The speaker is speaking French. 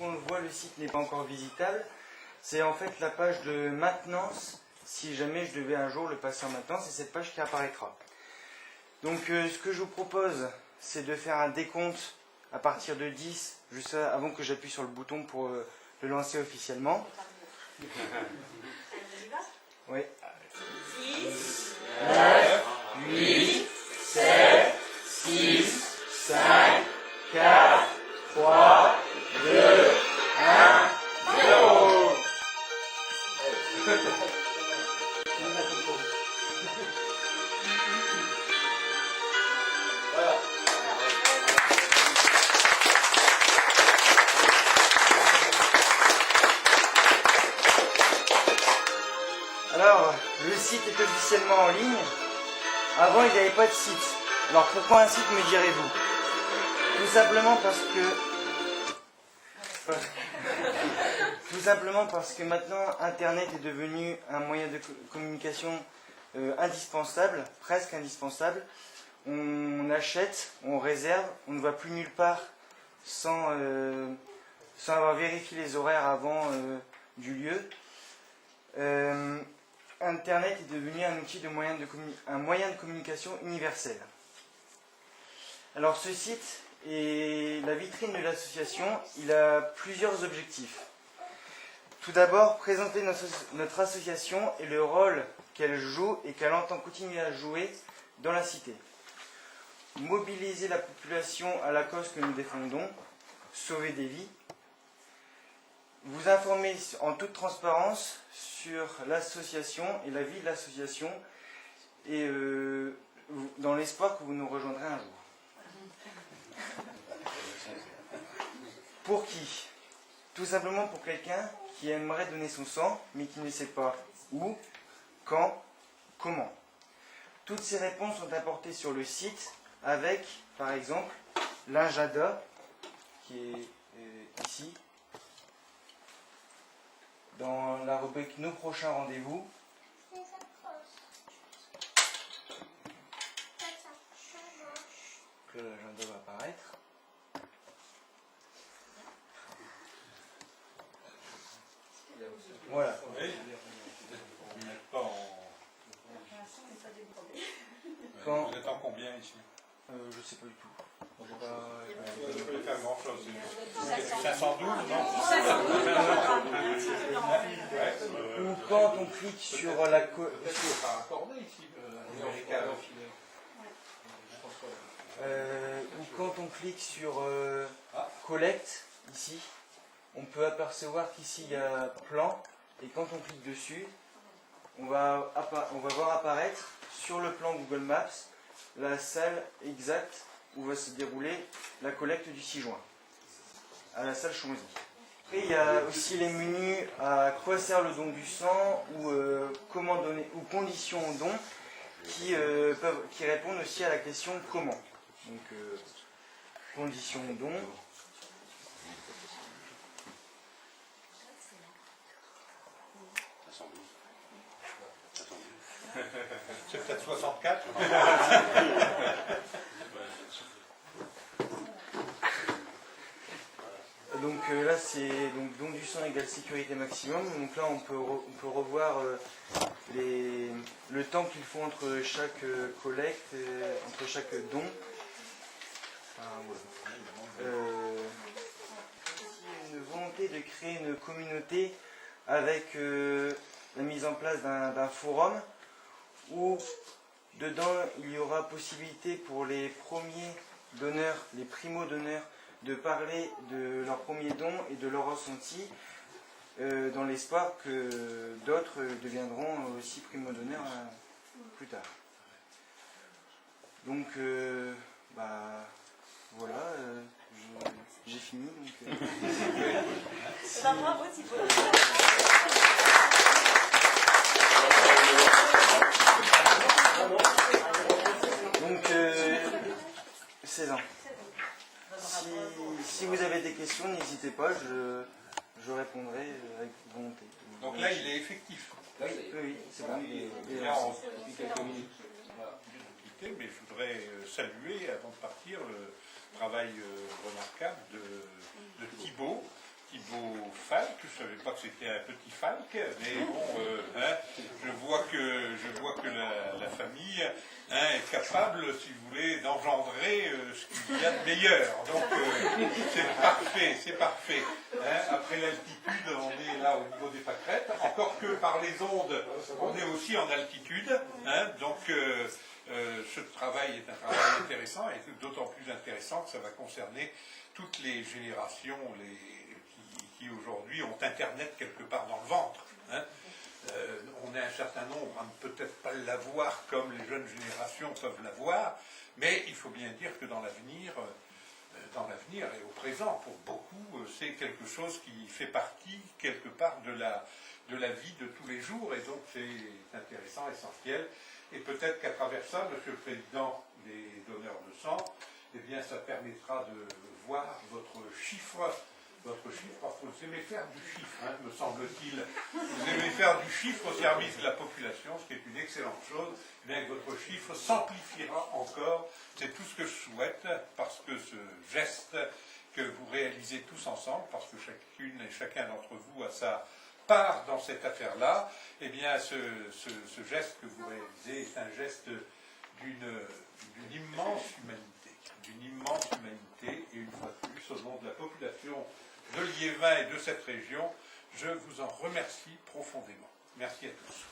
qu'on le voit, le site n'est pas encore visitable. C'est en fait la page de maintenance, si jamais je devais un jour le passer en maintenance, c'est cette page qui apparaîtra. Donc ce que je vous propose, c'est de faire un décompte à partir de 10, juste avant que j'appuie sur le bouton pour le lancer officiellement. Oui. 10, 9, 8, 7, 6, 5, 4, 3, 2, 1, 0. Alors, le site est officiellement en ligne. Avant, il n'y avait pas de site. Alors, pourquoi un site, me direz-vous? Tout simplement parce que maintenant, Internet est devenu un moyen de communication indispensable, presque indispensable. On achète, on réserve, on ne va plus nulle part sans avoir vérifié les horaires avant du lieu. Internet est devenu un outil un moyen de communication universel. Alors ce site est la vitrine de l'association. Il a plusieurs objectifs. Tout d'abord, présenter notre association et le rôle qu'elle joue et qu'elle entend continuer à jouer dans la cité. Mobiliser la population à la cause que nous défendons, sauver des vies. Vous informer en toute transparence sur l'association et la vie de l'association et dans l'espoir que vous nous rejoindrez un jour. Pour qui? Tout simplement pour quelqu'un qui aimerait donner son sang, mais qui ne sait pas où, quand, comment. Toutes ces réponses sont apportées sur le site avec, par exemple, l'agenda qui est ici, dans la rubrique Nos prochains rendez-vous. Là, l'agenda va apparaître. Voilà. Quand... Vous êtes en combien ici? Je ne sais pas du tout. Vous pouvez faire grand chose. 512, non? Ou quand on clique sur la... ou quand on clique sur collecte, ici, on peut apercevoir qu'ici il y a plan, et quand on clique dessus, on va voir apparaître sur le plan Google Maps la salle exacte où va se dérouler la collecte du 6 juin, à la salle Chonzy. Après, il y a aussi les menus à quoi sert le don du sang ou comment donner ou conditions au don qui répondent aussi à la question comment. Donc, conditions au don. C'est peut-être 64. Donc là c'est don du sang égale sécurité maximum. Donc là on peut revoir le temps qu'il faut entre chaque collecte, entre chaque don. Une volonté de créer une communauté avec la mise en place d'un forum où dedans il y aura possibilité pour les premiers donneurs, les primo-donneurs, de parler de leur premier don et de leur ressenti dans l'espoir que d'autres deviendront aussi primo-donneurs plus tard. Donc voilà, j'ai fini. Bravo Thibaut. Donc 16 ans. Si vous avez des questions, n'hésitez pas, je répondrai avec volonté. Donc là, il est effectif. Oui, c'est bon. Il est en quelques minutes. Mais je voudrais saluer, avant de partir, le travail remarquable de Thibaut, Thibaut Falk. Je ne savais pas que c'était un petit Falk, mais bon, je vois que la famille est capable, si vous voulez, d'engendrer ce qu'il y a de meilleur. Donc c'est parfait. Après l'altitude, on est là au niveau des pâquerettes. Encore que par les ondes, on est aussi en altitude. Donc ce travail est un travail intéressant, et d'autant plus intéressant que ça va concerner toutes les générations qui aujourd'hui ont Internet quelque part dans le ventre. On a un certain nombre à ne peut-être pas l'avoir comme les jeunes générations peuvent l'avoir, mais il faut bien dire que dans l'avenir et au présent, pour beaucoup, c'est quelque chose qui fait partie quelque part de la vie de tous les jours, et donc c'est intéressant, essentiel. Et peut-être qu'à travers ça, Monsieur le Président des donneurs de sang, eh bien, ça permettra de voir votre chiffre, parce que vous aimez faire du chiffre, me semble-t-il. Vous aimez faire du chiffre au service de la population, ce qui est une excellente chose. Eh bien, que votre chiffre s'amplifiera encore. C'est tout ce que je souhaite, parce que ce geste que vous réalisez tous ensemble, parce que chacune et chacun d'entre vous a sa part dans cette affaire-là, eh bien, ce geste que vous réalisez est un geste d'une immense humanité, et une fois de plus, au nom de la population de Liévin et de cette région, je vous en remercie profondément. Merci à tous.